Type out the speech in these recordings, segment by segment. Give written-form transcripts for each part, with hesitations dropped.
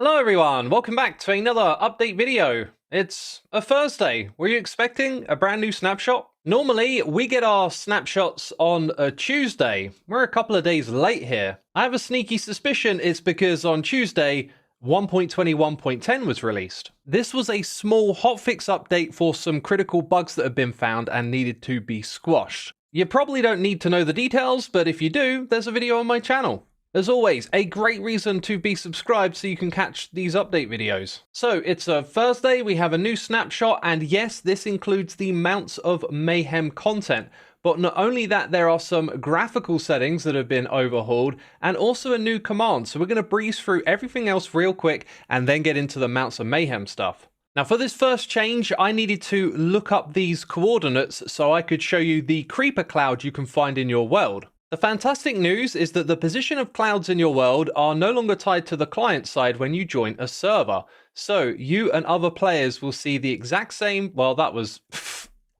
Hello everyone, welcome back to another update video. It's a Thursday. Were you expecting a brand new snapshot? Normally, we get our snapshots on a Tuesday. We're a couple of days late here. I have a sneaky suspicion it's because on Tuesday, 1.21.10 was released. This was a small hotfix update for some critical bugs that have been found and needed to be squashed. You probably don't need to know the details, but if you do, there's a video on my channel. As always, a great reason to be subscribed so you can catch these update videos. So it's a Thursday, we have a new snapshot, and yes, this includes the Mounts of Mayhem content. But not only that, there are some graphical settings that have been overhauled, and also a new command. So we're going to breeze through everything else real quick, and then get into the Mounts of Mayhem stuff. Now for this first change, I needed to look up these coordinates so I could show you the creeper cloud you can find in your world. The fantastic news is that the position of clouds in your world are no longer tied to the client side when you join a server. So you and other players will see the exact same, well, that was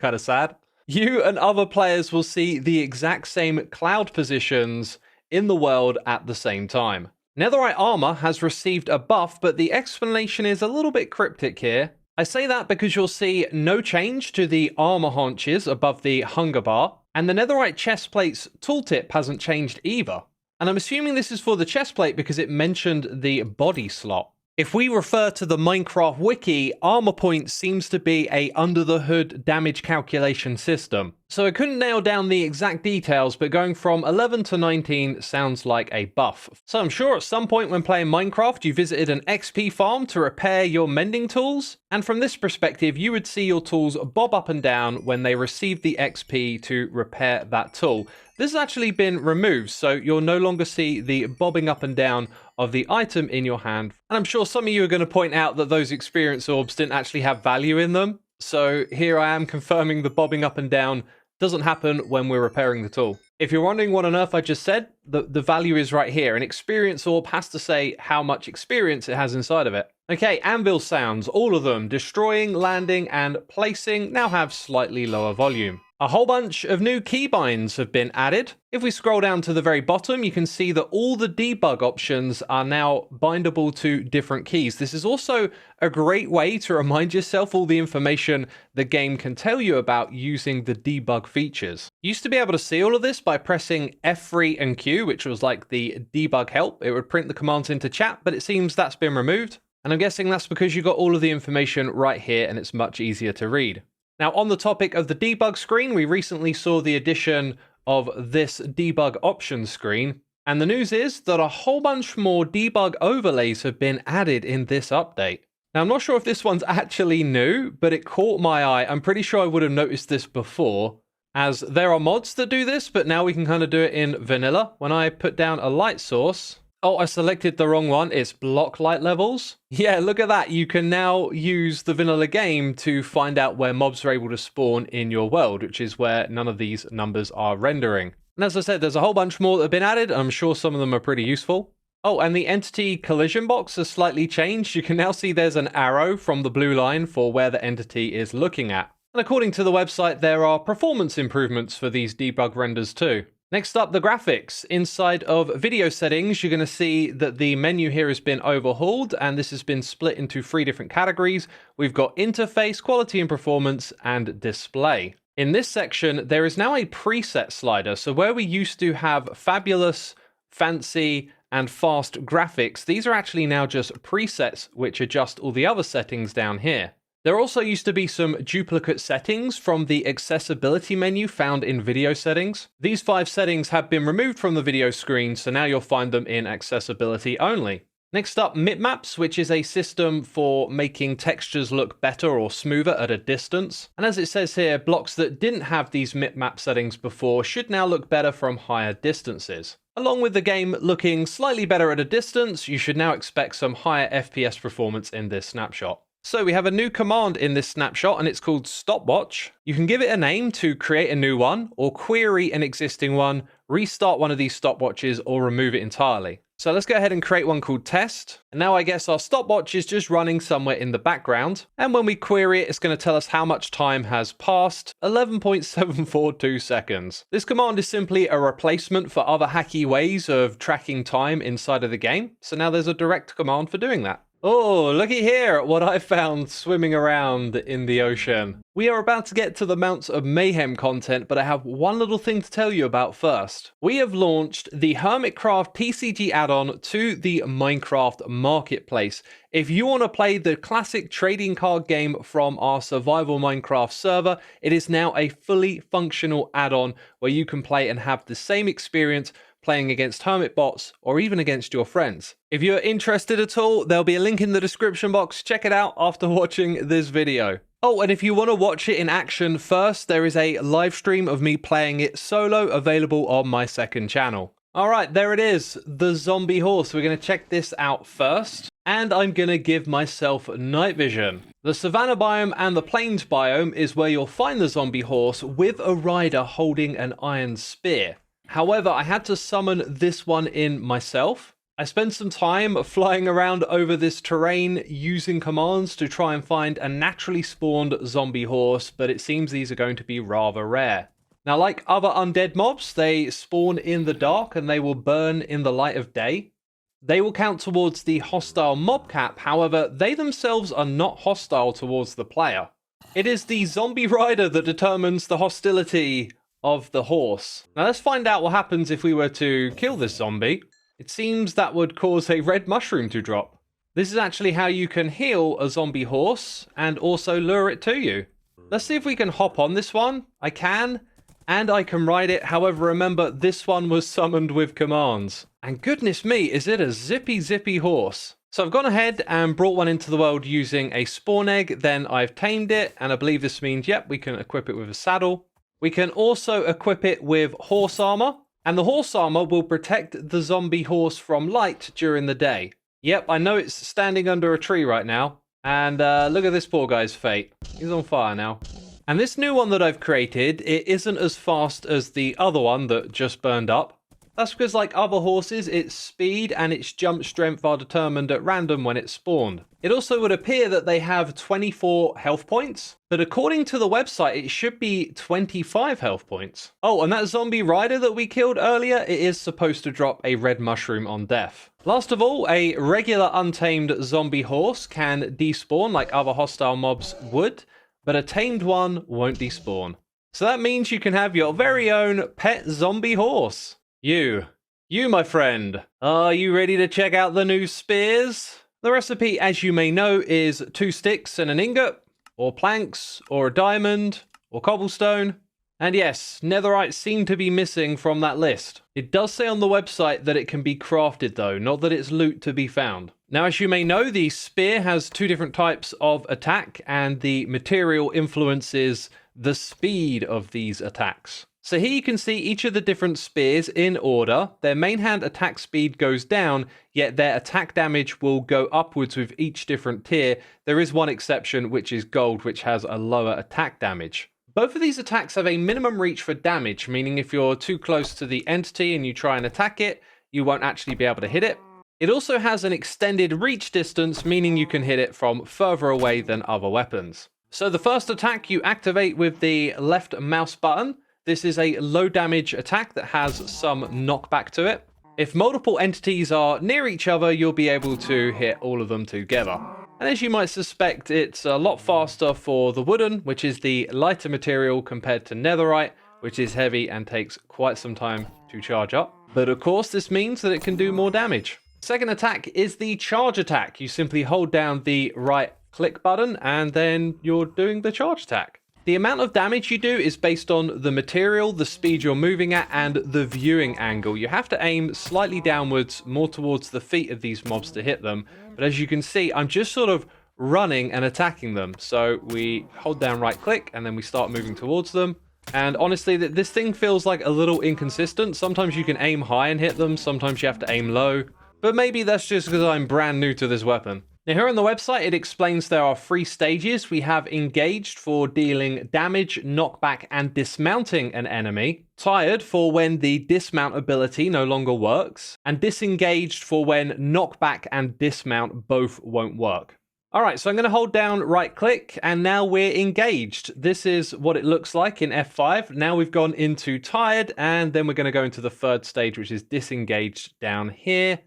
kind of sad. You and other players will see the exact same cloud positions in the world at the same time. Netherite armor has received a buff, but the explanation is a little bit cryptic here. I say that because you'll see no change to the armor haunches above the hunger bar. And the netherite chestplate's tooltip hasn't changed either. And I'm assuming this is for the chestplate because it mentioned the body slot. If we refer to the Minecraft wiki, armor point seems to be a under-the-hood damage calculation system. So I couldn't nail down the exact details, but going from 11 to 19 sounds like a buff. So I'm sure at some point when playing Minecraft, you visited an XP farm to repair your mending tools. And from this perspective, you would see your tools bob up and down when they receive the XP to repair that tool. This has actually been removed, so you'll no longer see the bobbing up and down of the item in your hand. And I'm sure some of you are going to point out that those experience orbs didn't actually have value in them. So here I am confirming the bobbing up and down doesn't happen when we're repairing the tool. If you're wondering what on earth I just said, the value is right here. An experience orb has to say how much experience it has inside of it. Okay, anvil sounds, all of them, destroying, landing, and placing, now have slightly lower volume. A whole bunch of new keybinds have been added. If we scroll down to the very bottom, you can see that all the debug options are now bindable to different keys. This is also a great way to remind yourself all the information the game can tell you about using the debug features. You used to be able to see all of this by pressing F3 and Q, which was like the debug help. It would print the commands into chat, but it seems that's been removed. And I'm guessing that's because you got all of the information right here and it's much easier to read. Now, on the topic of the debug screen, we recently saw the addition of this debug options screen. And the news is that a whole bunch more debug overlays have been added in this update. Now, I'm not sure if this one's actually new, but it caught my eye. I'm pretty sure I would have noticed this before, as there are mods that do this, but now we can kind of do it in vanilla. When I put down a light source, oh, I selected the wrong one. It's block light levels. Yeah, look at that. You can now use the vanilla game to find out where mobs are able to spawn in your world, which is where none of these numbers are rendering. And as I said, there's a whole bunch more that have been added. I'm sure some of them are pretty useful. Oh, and the entity collision box has slightly changed. You can now see there's an arrow from the blue line for where the entity is looking at. And according to the website, there are performance improvements for these debug renders too. Next up, the graphics. Inside of video settings, you're going to see that the menu here has been overhauled, and this has been split into 3 different categories. We've got interface, quality and performance, and display. In this section, there is now a preset slider. So where we used to have fabulous, fancy, and fast graphics, these are actually now just presets which adjust all the other settings down here. There also used to be some duplicate settings from the accessibility menu found in video settings. These 5 settings have been removed from the video screen, so now you'll find them in accessibility only. Next up, mipmaps, which is a system for making textures look better or smoother at a distance. And as it says here, blocks that didn't have these mipmap settings before should now look better from higher distances. Along with the game looking slightly better at a distance, you should now expect some higher FPS performance in this snapshot. So we have a new command in this snapshot, and it's called Stopwatch. You can give it a name to create a new one, or query an existing one, restart one of these stopwatches, or remove it entirely. So let's go ahead and create one called test. And now I guess our stopwatch is just running somewhere in the background. And when we query it, it's going to tell us how much time has passed, 11.742 seconds. This command is simply a replacement for other hacky ways of tracking time inside of the game. So now there's a direct command for doing that. Oh, looky here at what I found swimming around in the ocean. We are about to get to the Mounts of Mayhem content, but I have one little thing to tell you about first. We have launched the Hermitcraft TCG Add-On to the Minecraft Marketplace. If you want to play the classic trading card game from our survival Minecraft server, it is now a fully functional add-on where you can play and have the same experience playing against hermit bots or even against your friends. If you're interested at all, there'll be a link in the description box. Check it out after watching this video. Oh, and if you want to watch it in action first, there is a live stream of me playing it solo available on my second channel. All right, there it is, the zombie horse. We're going to check this out first, and I'm going to give myself night vision. The savanna biome and the plains biome is where you'll find the zombie horse with a rider holding an iron spear. However, I had to summon this one in myself. I spent some time flying around over this terrain using commands to try and find a naturally spawned zombie horse, but it seems these are going to be rather rare. Now, like other undead mobs, they spawn in the dark and they will burn in the light of day. They will count towards the hostile mob cap, however, they themselves are not hostile towards the player. It is the zombie rider that determines the hostility of the horse. Now let's find out what happens if we were to kill this zombie. It seems that would cause a red mushroom to drop. This is actually how you can heal a zombie horse and also lure it to you. Let's see if we can hop on this one. I can, and I can ride it. However, remember, this one was summoned with commands. And goodness me, is it a zippy horse. So I've gone ahead and brought one into the world using a spawn egg, then I've tamed it, and I believe this means, yep, we can equip it with a saddle. We can also equip it with horse armor, and the horse armor will protect the zombie horse from light during the day. Yep, I know it's standing under a tree right now, and look at this poor guy's fate. He's on fire now. And this new one that I've created, it isn't as fast as the other one that just burned up. That's because, like other horses, its speed and its jump strength are determined at random when it spawned. It also would appear that they have 24 health points, but according to the website, it should be 25 health points. Oh, and that zombie rider that we killed earlier, it is supposed to drop a red mushroom on death. Last of all, a regular untamed zombie horse can despawn like other hostile mobs would, but a tamed one won't despawn. So that means you can have your very own pet zombie horse. You, my friend, are you ready to check out the new spears? The recipe, as you may know, is 2 sticks and an ingot, or planks, or a diamond, or cobblestone. And yes, netherite seem to be missing from that list. It does say on the website that it can be crafted though, not that it's loot to be found. Now, as you may know, the spear has 2 different types of attack, and the material influences the speed of these attacks. So here you can see each of the different spears in order. Their main hand attack speed goes down, yet their attack damage will go upwards with each different tier. There is one exception, which is gold, which has a lower attack damage. Both of these attacks have a minimum reach for damage, meaning if you're too close to the entity and you try and attack it, you won't actually be able to hit it. It also has an extended reach distance, meaning you can hit it from further away than other weapons. So the first attack you activate with the left mouse button. This is a low damage attack that has some knockback to it. If multiple entities are near each other, you'll be able to hit all of them together. And as you might suspect, it's a lot faster for the wooden, which is the lighter material, compared to netherite, which is heavy and takes quite some time to charge up. But of course, this means that it can do more damage. Second attack is the charge attack. You simply hold down the right click button and then you're doing the charge attack. The amount of damage you do is based on the material, the speed you're moving at, and the viewing angle. You have to aim slightly downwards, more towards the feet of these mobs to hit them. But as you can see, I'm just sort of running and attacking them. So we hold down right click and then we start moving towards them. And honestly, this thing feels like a little inconsistent. Sometimes you can aim high and hit them, sometimes you have to aim low. But maybe that's just because I'm brand new to this weapon. Now here on the website, it explains there are 3 stages. We have engaged for dealing damage, knockback, and dismounting an enemy. Tired for when the dismount ability no longer works. And disengaged for when knockback and dismount both won't work. Alright, so I'm going to hold down right click, and now we're engaged. This is what it looks like in F5. Now we've gone into tired, and then we're going to go into the 3rd stage, which is disengaged down here.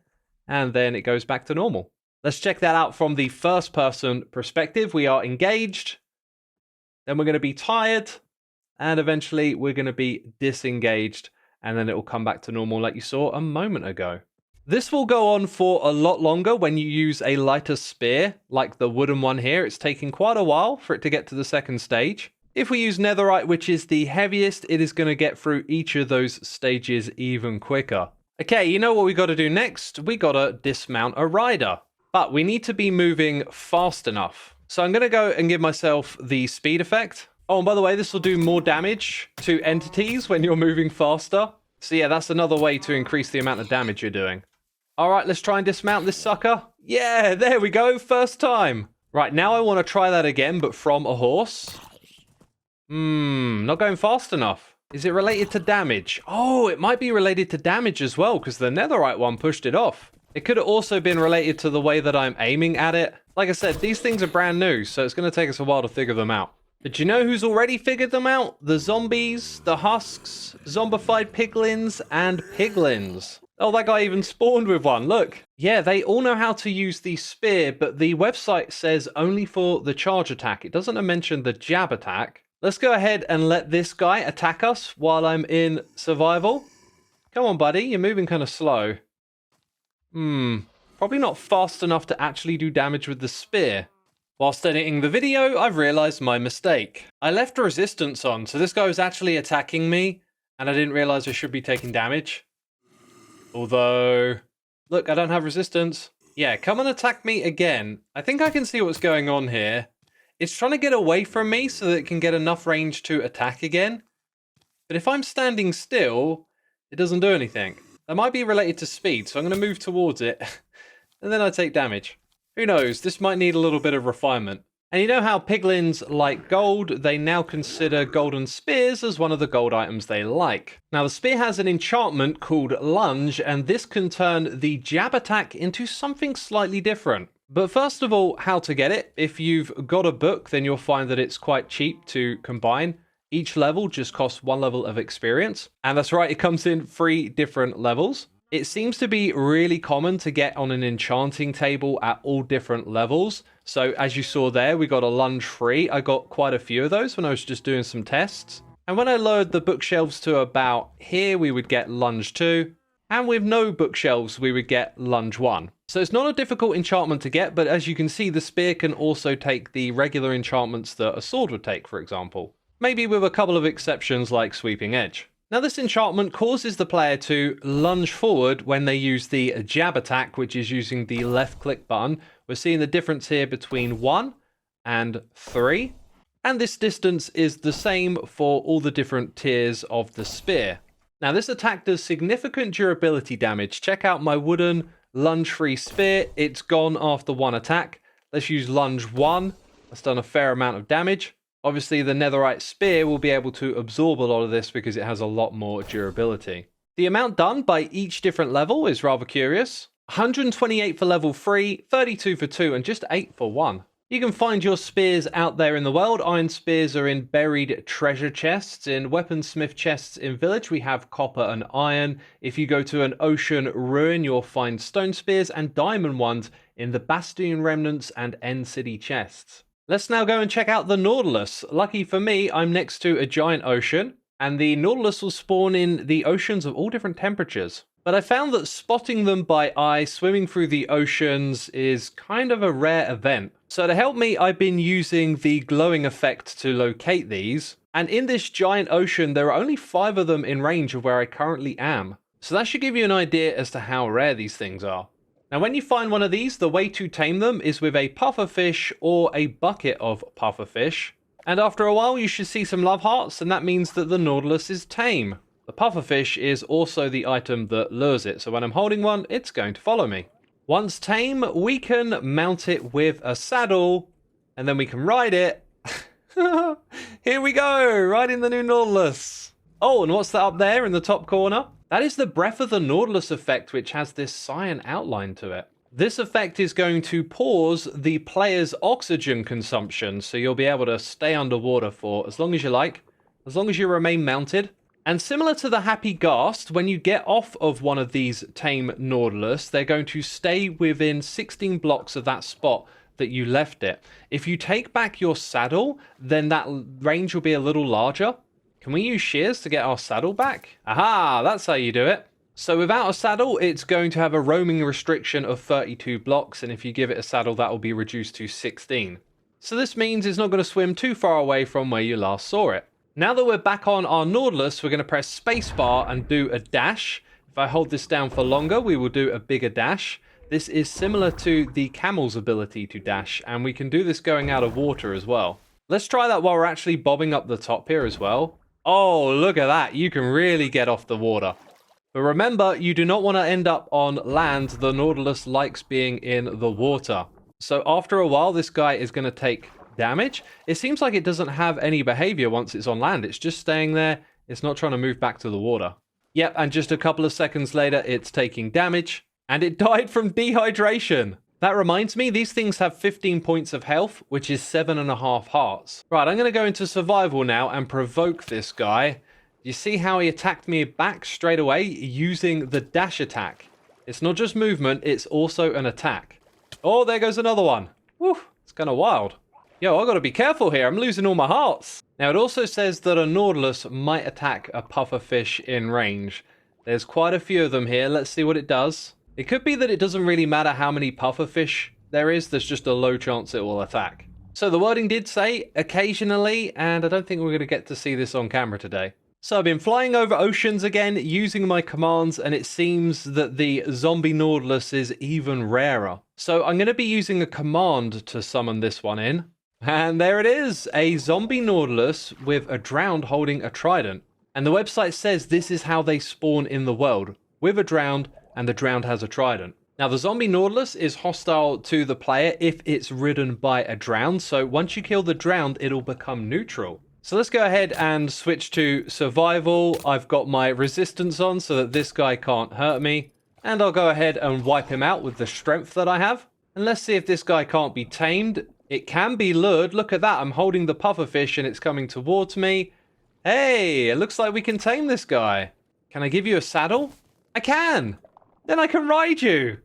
And then it goes back to normal. Let's check that out from the 1st person perspective. We are engaged, then we're going to be tired, and eventually we're going to be disengaged, and then it will come back to normal like you saw a moment ago. This will go on for a lot longer when you use a lighter spear, like the wooden one here. It's taking quite a while for it to get to the 2nd stage. If we use netherite, which is the heaviest, it is going to get through each of those stages even quicker. Okay, you know what we got to do next? We got to dismount a rider. But we need to be moving fast enough. So I'm going to go and give myself the speed effect. Oh, and by the way, this will do more damage to entities when you're moving faster. So yeah, that's another way to increase the amount of damage you're doing. All right, let's try and dismount this sucker. Yeah, there we go. 1st time. Right, now I want to try that again, but from a horse. Not going fast enough. Is it related to damage? Oh, it might be related to damage as well, because the netherite one pushed it off. It could have also been related to the way that I'm aiming at it. Like I said, these things are brand new, so it's going to take us a while to figure them out. But you know who's already figured them out? The zombies, the husks, zombified piglins, and piglins. Oh, that guy even spawned with one, look. Yeah, they all know how to use the spear, but the website says only for the charge attack. It doesn't mention the jab attack. Let's go ahead and let this guy attack us while I'm in survival. Come on, buddy, you're moving kind of slow. Probably not fast enough to actually do damage with the spear. Whilst editing the video, I've realized my mistake. I left resistance on, so this guy was actually attacking me, and I didn't realize I should be taking damage. Although, look, I don't have resistance. Yeah, come and attack me again. I think I can see what's going on here. It's trying to get away from me so that it can get enough range to attack again. But if I'm standing still, it doesn't do anything. That might be related to speed, so I'm going to move towards it, and then I take damage. Who knows, this might need a little bit of refinement. And you know how piglins like gold? They now consider golden spears as one of the gold items they like. Now the spear has an enchantment called Lunge, and this can turn the jab attack into something slightly different. But first of all, how to get it. If you've got a book, then you'll find that it's quite cheap to combine. Each level just costs 1 level of experience. And that's right, it comes in 3 different levels. It seems to be really common to get on an enchanting table at all different levels. So as you saw there, we got a lunge 3. I got quite a few of those when I was just doing some tests. And when I lowered the bookshelves to about here, we would get lunge 2. And with no bookshelves, we would get lunge 1. So it's not a difficult enchantment to get, but as you can see, the spear can also take the regular enchantments that a sword would take, for example. Maybe with a couple of exceptions like Sweeping Edge. Now this enchantment causes the player to lunge forward when they use the jab attack, which is using the left click button. We're seeing the difference here between 1 and 3. And this distance is the same for all the different tiers of the spear. Now this attack does significant durability damage. Check out my wooden lunge 3 spear. It's gone after 1 attack. Let's use lunge 1. That's done a fair amount of damage. Obviously, the netherite spear will be able to absorb a lot of this because it has a lot more durability. The amount done by each different level is rather curious. 128 for level 3, 32 for 2, and just 8 for 1. You can find your spears out there in the world. Iron spears are in buried treasure chests. In weaponsmith chests in village, we have copper and iron. If you go to an ocean ruin, you'll find stone spears and diamond ones in the bastion remnants and end city chests. Let's now go and check out the Nautilus. Lucky for me, I'm next to a giant ocean, and the Nautilus will spawn in the oceans of all different temperatures. But I found that spotting them by eye, swimming through the oceans, is kind of a rare event. So to help me, I've been using the glowing effect to locate these. And in this giant ocean, there are only 5 of them in range of where I currently am. So that should give you an idea as to how rare these things are. Now, when you find one of these, the way to tame them is with a pufferfish or a bucket of pufferfish. And after a while, you should see some love hearts, and that means that the Nautilus is tame. The pufferfish is also the item that lures it, so when I'm holding one, it's going to follow me. Once tame, we can mount it with a saddle, and then we can ride it. Here we go, riding the new Nautilus. Oh, and what's that up there in the top corner? That is the Breath of the Nautilus effect, which has this cyan outline to it. This effect is going to pause the player's oxygen consumption, so you'll be able to stay underwater for as long as you like, as long as you remain mounted. And similar to the Happy Ghast, when you get off of one of these tame Nautilus, they're going to stay within 16 blocks of that spot that you left it. If you take back your saddle, then that range will be a little larger. Can we use shears to get our saddle back? Aha, that's how you do it. So without a saddle, it's going to have a roaming restriction of 32 blocks, and if you give it a saddle, that will be reduced to 16. So this means it's not going to swim too far away from where you last saw it. Now that we're back on our Nautilus, we're going to press spacebar and do a dash. If I hold this down for longer, we will do a bigger dash. This is similar to the camel's ability to dash, and we can do this going out of water as well. Let's try that while we're actually bobbing up the top here as well. Oh, look at that. You can really get off the water. But remember, you do not want to end up on land. The Nautilus likes being in the water. So after a while, this guy is going to take damage. It seems like it doesn't have any behavior once it's on land. It's just staying there. It's not trying to move back to the water. Yep, and just a couple of seconds later, it's taking damage. And it died from dehydration. That reminds me, these things have 15 points of health, which is 7.5 hearts. Right, I'm going to go into survival now and provoke this guy. You see how he attacked me back straight away using the dash attack. It's not just movement, it's also an attack. Oh, there goes another one. Woo, it's kind of wild. Yo, I got to be careful here. I'm losing all my hearts. Now, it also says that a Nautilus might attack a pufferfish in range. There's quite a few of them here. Let's see what it does. It could be that it doesn't really matter how many pufferfish there is. There's just a low chance it will attack. So the wording did say occasionally, and I don't think we're going to get to see this on camera today. So I've been flying over oceans again using my commands, and it seems that the zombie Nautilus is even rarer. So I'm going to be using a command to summon this one in. And there it is, a zombie Nautilus with a drowned holding a trident. And the website says this is how they spawn in the world, with a drowned, and the drowned has a trident. Now the zombie Nautilus is hostile to the player if it's ridden by a drowned, so once you kill the drowned, it'll become neutral. So let's go ahead and switch to survival. I've got my resistance on so that this guy can't hurt me. And I'll go ahead and wipe him out with the strength that I have. And let's see if this guy can't be tamed. It can be lured. Look at that. I'm holding the pufferfish and it's coming towards me. Hey, it looks like we can tame this guy. Can I give you a saddle? I can. Then I can ride you.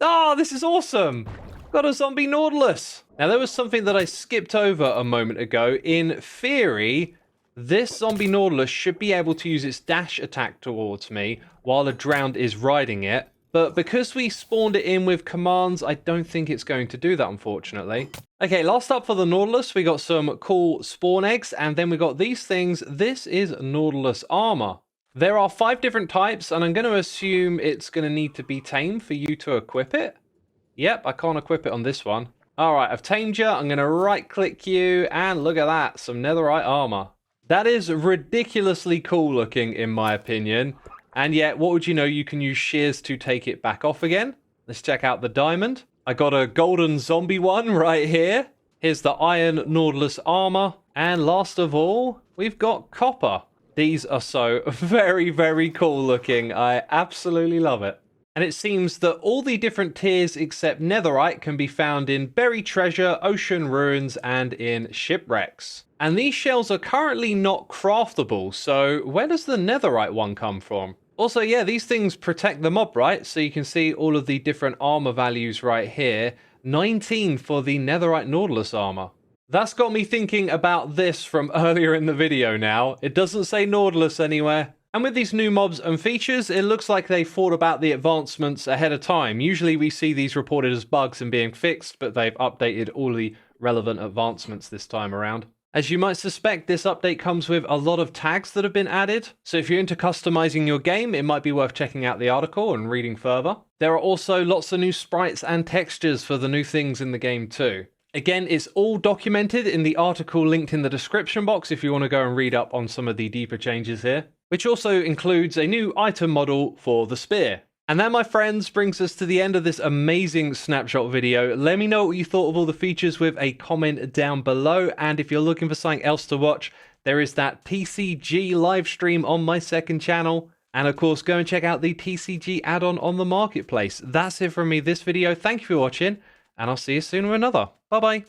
Oh, this is awesome. Got a zombie Nautilus. Now, there was something that I skipped over a moment ago. In theory, this zombie Nautilus should be able to use its dash attack towards me while a drowned is riding it. But because we spawned it in with commands, I don't think it's going to do that, unfortunately. Okay, last up for the Nautilus, we got some cool spawn eggs, and then we got these things. This is Nautilus armor. There are 5 different types, and I'm going to assume it's going to need to be tamed for you to equip it. Yep, I can't equip it on this one. All right, I've tamed you. I'm going to right-click you, and look at that, some netherite armor. That is ridiculously cool looking, in my opinion. And yet, what would you know, you can use shears to take it back off again. Let's check out the diamond. I got a golden zombie one right here. Here's the iron Nautilus armor. And last of all, we've got copper. These are so very, very cool looking. I absolutely love it. And it seems that all the different tiers except netherite can be found in buried treasure, ocean ruins, and in shipwrecks. And these shells are currently not craftable, so where does the netherite one come from? Also, yeah, these things protect the mob, right? So you can see all of the different armor values right here. 19 for the netherite Nautilus armor. That's got me thinking about this from earlier in the video now. It doesn't say Nautilus anywhere. And with these new mobs and features, it looks like they thought about the advancements ahead of time. Usually we see these reported as bugs and being fixed, but they've updated all the relevant advancements this time around. As you might suspect, this update comes with a lot of tags that have been added. So if you're into customizing your game, it might be worth checking out the article and reading further. There are also lots of new sprites and textures for the new things in the game too. Again, it's all documented in the article linked in the description box if you want to go and read up on some of the deeper changes here, which also includes a new item model for the spear. And that, my friends, brings us to the end of this amazing snapshot video. Let me know what you thought of all the features with a comment down below. And if you're looking for something else to watch, there is that TCG live stream on my second channel. And of course, go and check out the TCG add-on on the marketplace. That's it from me this video. Thank you for watching, and I'll see you soon with another. Bye-bye.